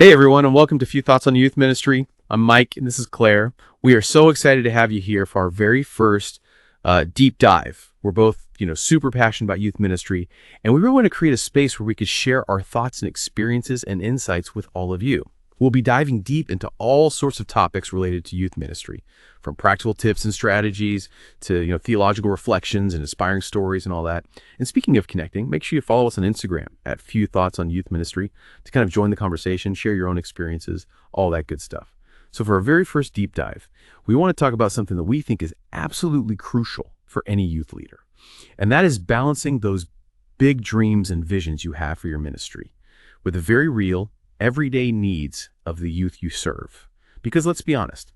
Hey everyone, and welcome to Few Thoughts on Youth Ministry. I'm Mike, and this is Claire. We are so excited to have you here for our very first deep dive. We're both, super passionate about youth ministry, and we really want to create a space where we could share our thoughts and experiences and insights with all of you. We'll be diving deep into all sorts of topics related to youth ministry, from practical tips and strategies to theological reflections and inspiring stories and all that. And speaking of connecting, make sure you follow us on Instagram at Few Thoughts on Youth Ministry to kind of join the conversation, share your own experiences, all that good stuff. So for our very first deep dive, we want to talk about something that we think is absolutely crucial for any youth leader, and that is balancing those big dreams and visions you have for your ministry with the very real, everyday needs of the youth you serve. Because let's be honest,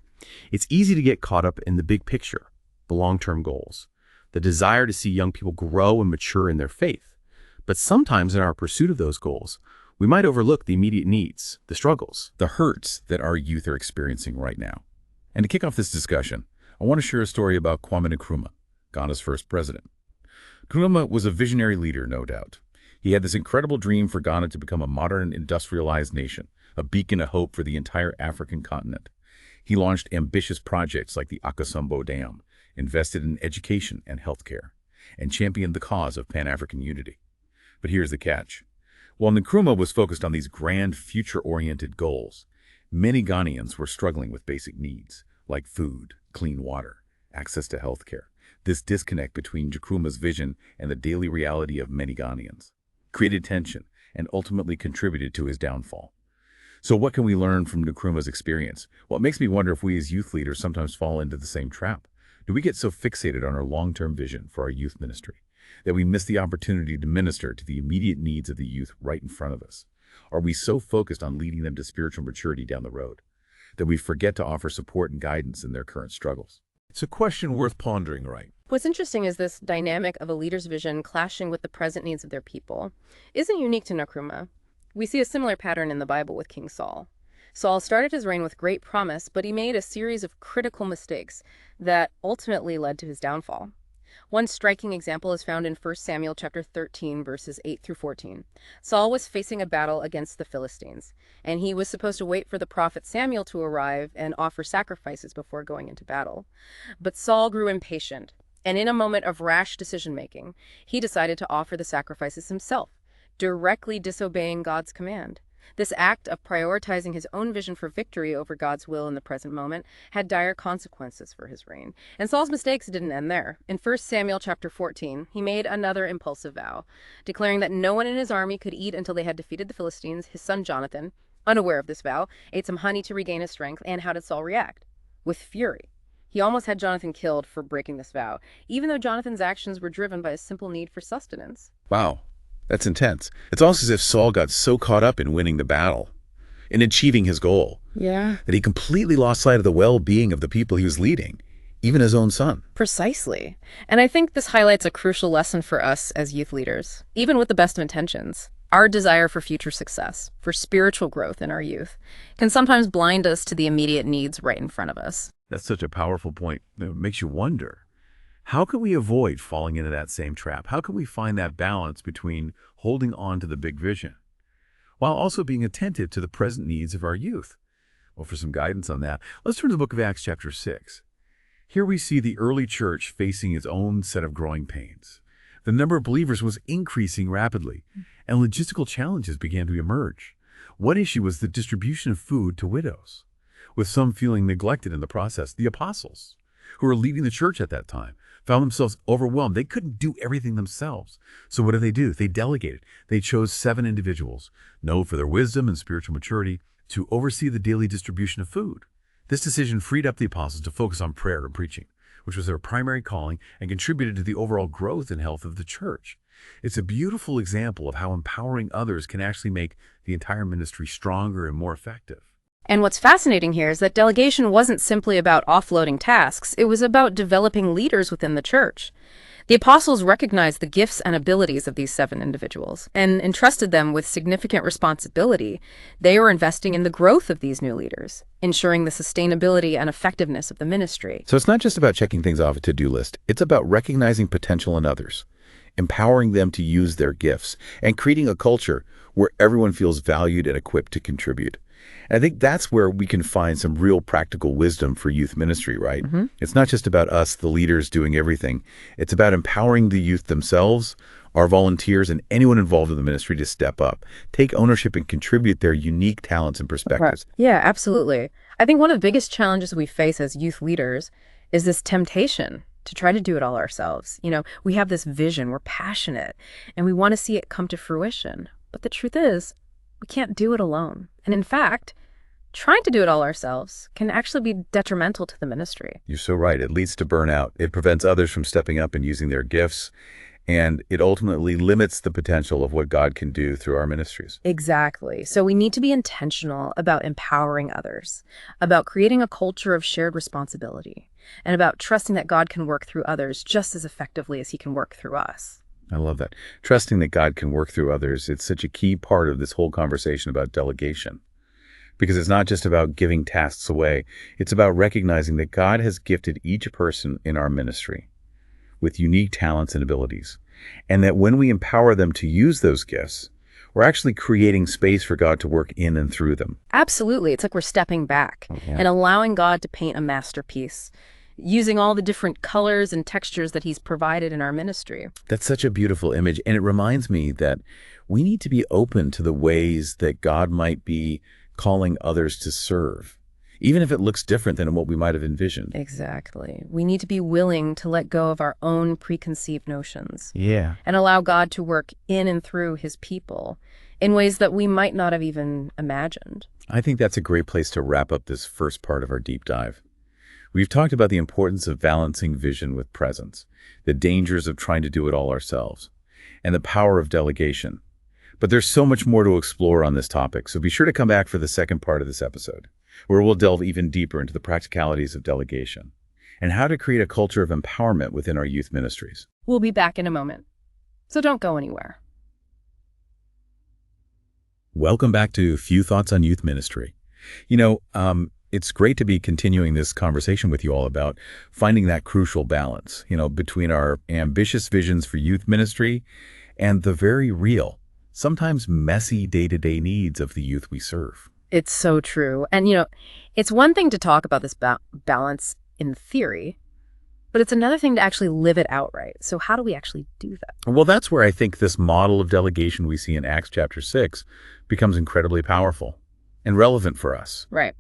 it's easy to get caught up in the big picture, the long-term goals, the desire to see young people grow and mature in their faith. But sometimes in our pursuit of those goals, we might overlook the immediate needs, the struggles, the hurts that our youth are experiencing right now. And to kick off this discussion, I want to share a story about Kwame Nkrumah, Ghana's first president. Nkrumah was a visionary leader, no doubt. He had this incredible dream for Ghana to become a modern industrialized nation, a beacon of hope for the entire African continent. He launched ambitious projects like the Akosombo Dam, invested in education and healthcare, and championed the cause of Pan-African unity. But here's the catch. While Nkrumah was focused on these grand, future-oriented goals, many Ghanaians were struggling with basic needs, like food, clean water, access to healthcare. This disconnect between Nkrumah's vision and the daily reality of many Ghanaians created tension and ultimately contributed to his downfall. So what can we learn from Nkrumah's experience? Well, it makes me wonder if we as youth leaders sometimes fall into the same trap. Do we get so fixated on our long-term vision for our youth ministry that we miss the opportunity to minister to the immediate needs of the youth right in front of us? Are we so focused on leading them to spiritual maturity down the road that we forget to offer support and guidance in their current struggles? It's a question worth pondering, right? What's interesting is this dynamic of a leader's vision clashing with the present needs of their people isn't unique to Nkrumah. We see a similar pattern in the Bible with King Saul. Saul started his reign with great promise, but he made a series of critical mistakes that ultimately led to his downfall. One striking example is found in 1 Samuel chapter 13, verses 8 through 14. Saul was facing a battle against the Philistines, and he was supposed to wait for the prophet Samuel to arrive and offer sacrifices before going into battle. But Saul grew impatient, and in a moment of rash decision-making, he decided to offer the sacrifices himself, directly disobeying God's command. This act of prioritizing his own vision for victory over God's will in the present moment had dire consequences for his reign. And Saul's mistakes didn't end there. In 1 Samuel chapter 14, he made another impulsive vow, declaring that no one in his army could eat until they had defeated the Philistines. His son Jonathan, unaware of this vow, ate some honey to regain his strength. And how did Saul react? With fury. He almost had Jonathan killed for breaking this vow, even though Jonathan's actions were driven by a simple need for sustenance. Wow, that's intense. It's almost as if Saul got so caught up in winning the battle, in achieving his goal, that he completely lost sight of the well-being of the people he was leading, even his own son. Precisely. And I think this highlights a crucial lesson for us as youth leaders, even with the best of intentions. Our desire for future success, for spiritual growth in our youth, can sometimes blind us to the immediate needs right in front of us. That's such a powerful point. It makes you wonder, how can we avoid falling into that same trap? How can we find that balance between holding on to the big vision while also being attentive to the present needs of our youth? Well, for some guidance on that, let's turn to the book of Acts chapter 6. Here we see the early church facing its own set of growing pains. The number of believers was increasing rapidly, and logistical challenges began to emerge. One issue was the distribution of food to widows, with some feeling neglected in the process. The apostles, who were leading the church at that time, found themselves overwhelmed. They couldn't do everything themselves. So what did? They delegated. They chose 7 individuals, known for their wisdom and spiritual maturity, to oversee the daily distribution of food. This decision freed up the apostles to focus on prayer and preaching, which was their primary calling, and contributed to the overall growth and health of the church. It's a beautiful example of how empowering others can actually make the entire ministry stronger and more effective. And what's fascinating here is that delegation wasn't simply about offloading tasks. It was about developing leaders within the church. The apostles recognized the gifts and abilities of these 7 individuals and entrusted them with significant responsibility. They were investing in the growth of these new leaders, ensuring the sustainability and effectiveness of the ministry. So it's not just about checking things off a to-do list. It's about recognizing potential in others empowering them to use their gifts, and creating a culture where everyone feels valued and equipped to contribute. And I think that's where we can find some real practical wisdom for youth ministry, right? It's not just about us, the leaders, doing everything. It's about empowering the youth themselves, our volunteers, and anyone involved in the ministry to step up, take ownership, and contribute their unique talents and perspectives. Yeah, absolutely. I think one of the biggest challenges we face as youth leaders is this temptation to try to do it all ourselves. We have this vision, we're passionate, and we want to see it come to fruition. But the truth is, we can't do it alone. And in fact, trying to do it all ourselves can actually be detrimental to the ministry. You're so right. It leads to burnout. It prevents others from stepping up and using their gifts. And it ultimately limits the potential of what God can do through our ministries. Exactly. So we need to be intentional about empowering others, about creating a culture of shared responsibility, and about trusting that God can work through others just as effectively as he can work through us. I love that. Trusting that God can work through others. It's such a key part of this whole conversation about delegation. Because it's not just about giving tasks away. It's about recognizing that God has gifted each person in our ministry with unique talents and abilities. And that when we empower them to use those gifts, we're actually creating space for God to work in and through them. Absolutely. It's like we're stepping back and allowing God to paint a masterpiece, using all the different colors and textures that he's provided in our ministry. That's such a beautiful image. And it reminds me that we need to be open to the ways that God might be calling others to serve, even if it looks different than what we might have envisioned. Exactly. We need to be willing to let go of our own preconceived notions. Yeah. And allow God to work in and through his people in ways that we might not have even imagined. I think that's a great place to wrap up this first part of our deep dive. We've talked about the importance of balancing vision with presence, the dangers of trying to do it all ourselves, and the power of delegation. But there's so much more to explore on this topic, so be sure to come back for the second part of this episode, where we'll delve even deeper into the practicalities of delegation and how to create a culture of empowerment within our youth ministries. We'll be back in a moment, so don't go anywhere. Welcome back to Few Thoughts on Youth Ministry. It's great to be continuing this conversation with you all about finding that crucial balance, between our ambitious visions for youth ministry and the very real, sometimes messy day-to-day needs of the youth we serve. It's so true. And, it's one thing to talk about this balance in theory, but it's another thing to actually live it outright. So how do we actually do that? Well, that's where I think this model of delegation we see in Acts chapter 6 becomes incredibly powerful and relevant for us. Right.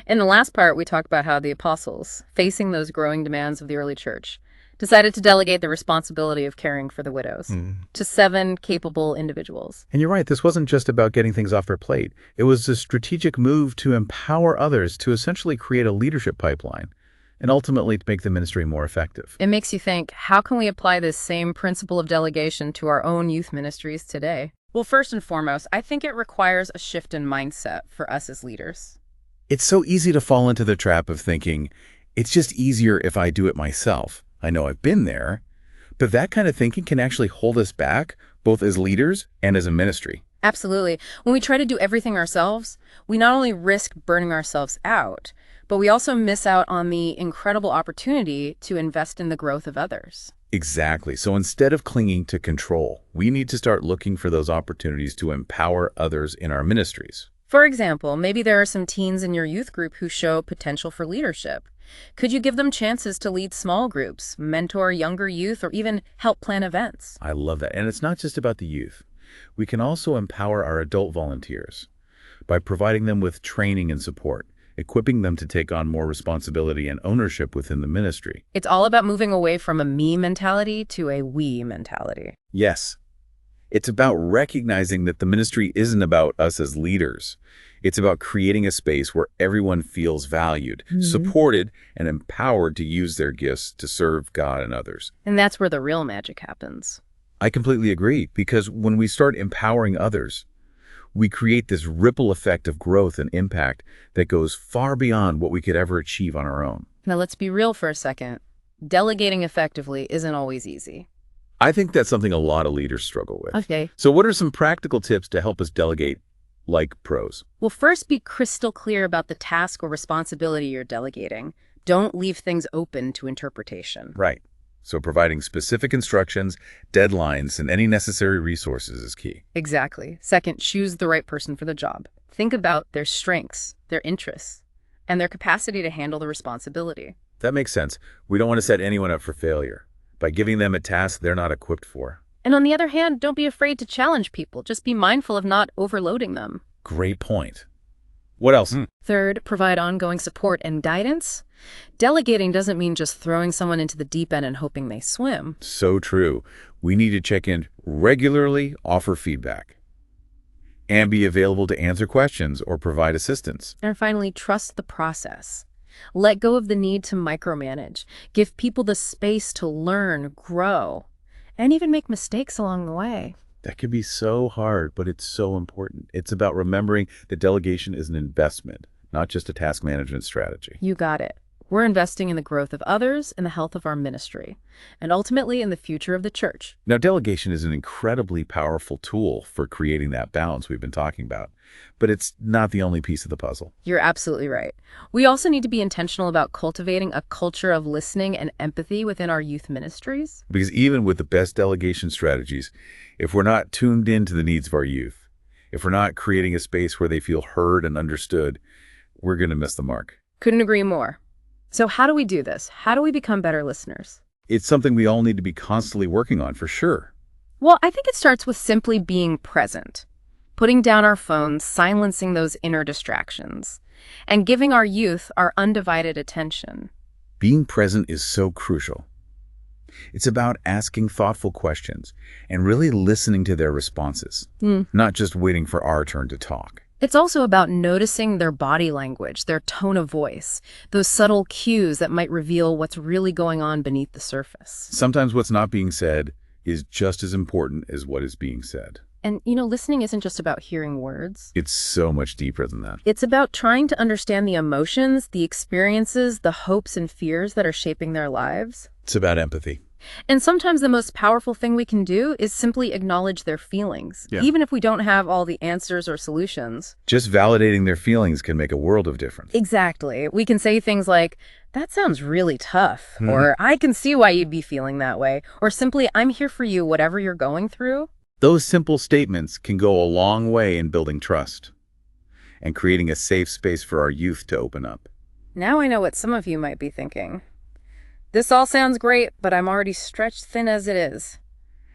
In the last part, we talked about how the apostles, facing those growing demands of the early church, decided to delegate the responsibility of caring for the widows to 7 capable individuals. And you're right, this wasn't just about getting things off their plate. It was a strategic move to empower others to essentially create a leadership pipeline and ultimately to make the ministry more effective. It makes you think, how can we apply this same principle of delegation to our own youth ministries today? Well, first and foremost, I think it requires a shift in mindset for us as leaders. It's so easy to fall into the trap of thinking, it's just easier if I do it myself. I know I've been there, but that kind of thinking can actually hold us back, both as leaders and as a ministry. Absolutely. When we try to do everything ourselves, we not only risk burning ourselves out, but we also miss out on the incredible opportunity to invest in the growth of others. Exactly. So instead of clinging to control, we need to start looking for those opportunities to empower others in our ministries. For example, maybe there are some teens in your youth group who show potential for leadership. Could you give them chances to lead small groups, mentor younger youth, or even help plan events? I love that. And it's not just about the youth. We can also empower our adult volunteers by providing them with training and support, equipping them to take on more responsibility and ownership within the ministry. It's all about moving away from a me mentality to a we mentality. Yes. It's about recognizing that the ministry isn't about us as leaders. It's about creating a space where everyone feels valued, supported, and empowered to use their gifts to serve God and others. And that's where the real magic happens. I completely agree, because when we start empowering others, we create this ripple effect of growth and impact that goes far beyond what we could ever achieve on our own. Now let's be real for a second. Delegating effectively isn't always easy. I think that's something a lot of leaders struggle with. Okay. So what are some practical tips to help us delegate like pros? Well, first, be crystal clear about the task or responsibility you're delegating. Don't leave things open to interpretation. Right. So providing specific instructions, deadlines, and any necessary resources is key. Exactly. Second, choose the right person for the job. Think about their strengths, their interests, and their capacity to handle the responsibility. That makes sense. We don't want to set anyone up for failure by giving them a task they're not equipped for. And on the other hand, don't be afraid to challenge people. Just be mindful of not overloading them. Great point. What else? Third, provide ongoing support and guidance. Delegating doesn't mean just throwing someone into the deep end and hoping they swim. So true. We need to check in regularly, offer feedback, and be available to answer questions or provide assistance. And finally, trust the process. Let go of the need to micromanage. Give people the space to learn, grow, and even make mistakes along the way. That can be so hard, but it's so important. It's about remembering that delegation is an investment, not just a task management strategy. You got it. We're investing in the growth of others and the health of our ministry, and ultimately in the future of the church. Now, delegation is an incredibly powerful tool for creating that balance we've been talking about, but it's not the only piece of the puzzle. You're absolutely right. We also need to be intentional about cultivating a culture of listening and empathy within our youth ministries. Because even with the best delegation strategies, if we're not tuned into the needs of our youth, if we're not creating a space where they feel heard and understood, we're going to miss the mark. Couldn't agree more. So how do we do this? How do we become better listeners? It's something we all need to be constantly working on, for sure. Well, I think it starts with simply being present, putting down our phones, silencing those inner distractions, and giving our youth our undivided attention. Being present is so crucial. It's about asking thoughtful questions and really listening to their responses, not just waiting for our turn to talk. It's also about noticing their body language, their tone of voice, those subtle cues that might reveal what's really going on beneath the surface. Sometimes what's not being said is just as important as what is being said. And, listening isn't just about hearing words. It's so much deeper than that. It's about trying to understand the emotions, the experiences, the hopes and fears that are shaping their lives. It's about empathy. And sometimes the most powerful thing we can do is simply acknowledge their feelings, even if we don't have all the answers or solutions. Just validating their feelings can make a world of difference. Exactly. We can say things like, "That sounds really tough," or "I can see why you'd be feeling that way," or simply, "I'm here for you, whatever you're going through." Those simple statements can go a long way in building trust and creating a safe space for our youth to open up. Now I know what some of you might be thinking. This all sounds great, but I'm already stretched thin as it is.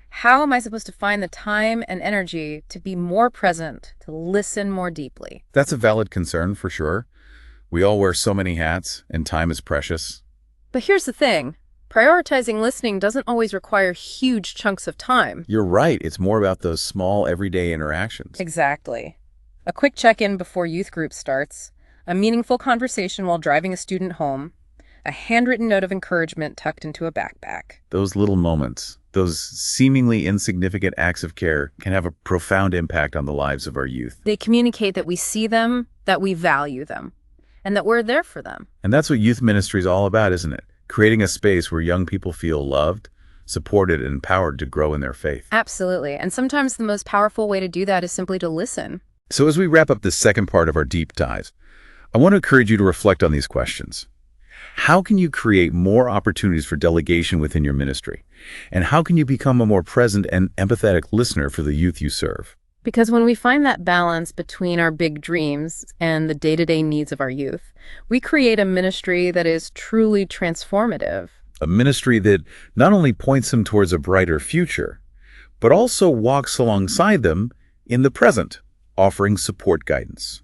How am I supposed to find the time and energy to be more present, to listen more deeply? That's a valid concern for sure. We all wear so many hats, and time is precious. But here's the thing. Prioritizing listening doesn't always require huge chunks of time. You're right. It's more about those small, everyday interactions. Exactly. A quick check-in before youth group starts, a meaningful conversation while driving a student home, a handwritten note of encouragement tucked into a backpack. Those little moments, those seemingly insignificant acts of care can have a profound impact on the lives of our youth. They communicate that we see them, that we value them, and that we're there for them. And that's what youth ministry is all about, isn't it? Creating a space where young people feel loved, supported, and empowered to grow in their faith. Absolutely. And sometimes the most powerful way to do that is simply to listen. So as we wrap up this second part of our deep dive, I want to encourage you to reflect on these questions. How can you create more opportunities for delegation within your ministry? And how can you become a more present and empathetic listener for the youth you serve? Because when we find that balance between our big dreams and the day-to-day needs of our youth, we create a ministry that is truly transformative. A ministry that not only points them towards a brighter future, but also walks alongside them in the present, offering support guidance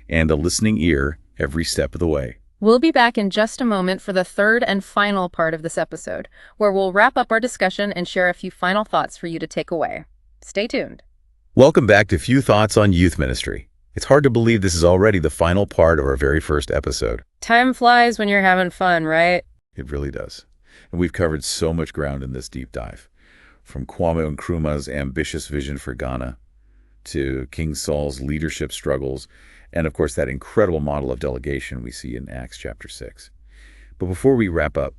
and a listening ear every step of the way. We'll be back in just a moment for the third and final part of this episode, where we'll wrap up our discussion and share a few final thoughts for you to take away. Stay tuned. Welcome back to Few Thoughts on Youth Ministry. It's hard to believe this is already the final part of our very first episode. Time flies when you're having fun, right? It really does. And we've covered so much ground in this deep dive. From Kwame Nkrumah's ambitious vision for Ghana to King Saul's leadership struggles, and of course that incredible model of delegation we see in Acts chapter 6. But before we wrap up,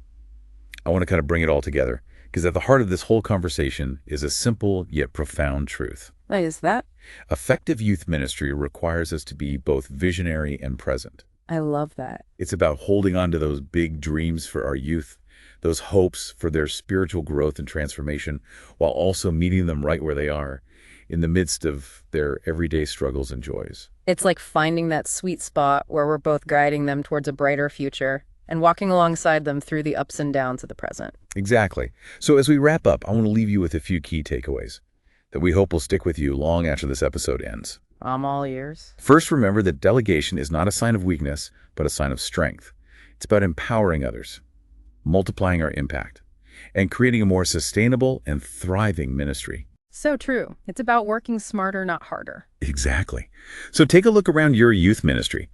I want to kind of bring it all together, because at the heart of this whole conversation is a simple yet profound truth. What is that? Effective youth ministry requires us to be both visionary and present. I love that. It's about holding on to those big dreams for our youth, those hopes for their spiritual growth and transformation, while also meeting them right where they are, in the midst of their everyday struggles and joys. It's like finding that sweet spot where we're both guiding them towards a brighter future and walking alongside them through the ups and downs of the present. Exactly. So as we wrap up, I want to leave you with a few key takeaways that we hope will stick with you long after this episode ends. I'm all ears. First, remember that delegation is not a sign of weakness, but a sign of strength. It's about empowering others, multiplying our impact, and creating a more sustainable and thriving ministry. So true. It's about working smarter, not harder. Exactly. So take a look around your youth ministry.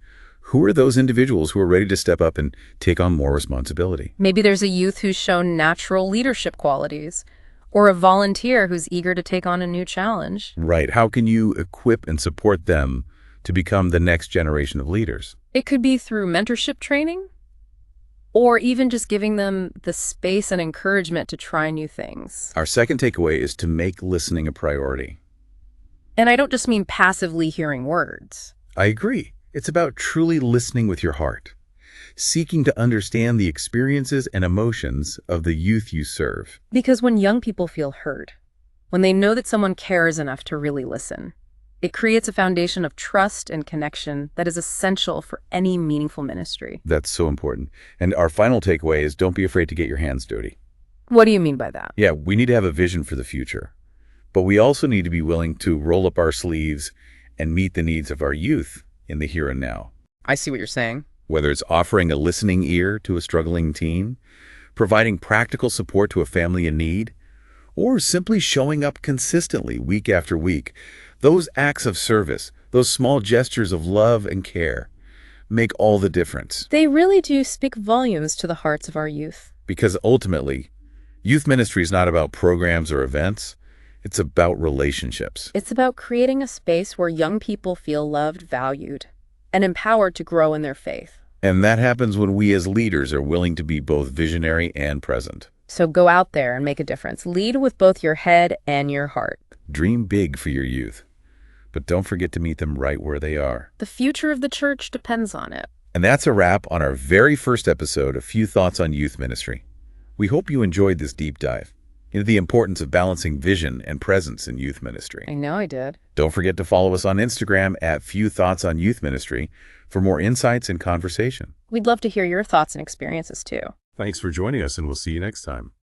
Who are those individuals who are ready to step up and take on more responsibility? Maybe there's a youth who's shown natural leadership qualities, or a volunteer who's eager to take on a new challenge. Right. How can you equip and support them to become the next generation of leaders? It could be through mentorship training, or even just giving them the space and encouragement to try new things. Our second takeaway is to make listening a priority. And I don't just mean passively hearing words. I agree. It's about truly listening with your heart, seeking to understand the experiences and emotions of the youth you serve. Because when young people feel heard, when they know that someone cares enough to really listen, it creates a foundation of trust and connection that is essential for any meaningful ministry. That's so important. And our final takeaway is don't be afraid to get your hands dirty. What do you mean by that? Yeah, we need to have a vision for the future, but we also need to be willing to roll up our sleeves and meet the needs of our youth in the here and now. I see what you're saying. Whether it's offering a listening ear to a struggling teen, providing practical support to a family in need, or simply showing up consistently week after week, those acts of service, those small gestures of love and care, make all the difference. They really do speak volumes to the hearts of our youth. Because ultimately, youth ministry is not about programs or events. It's about relationships. It's about creating a space where young people feel loved, valued, and empowered to grow in their faith. And that happens when we as leaders are willing to be both visionary and present. So go out there and make a difference. Lead with both your head and your heart. Dream big for your youth, but don't forget to meet them right where they are. The future of the church depends on it. And that's a wrap on our very first episode of Few Thoughts on Youth Ministry. We hope you enjoyed this deep dive into the importance of balancing vision and presence in youth ministry. I know I did. Don't forget to follow us on Instagram at Few Thoughts on Youth Ministry for more insights and conversation. We'd love to hear your thoughts and experiences too. Thanks for joining us, and we'll see you next time.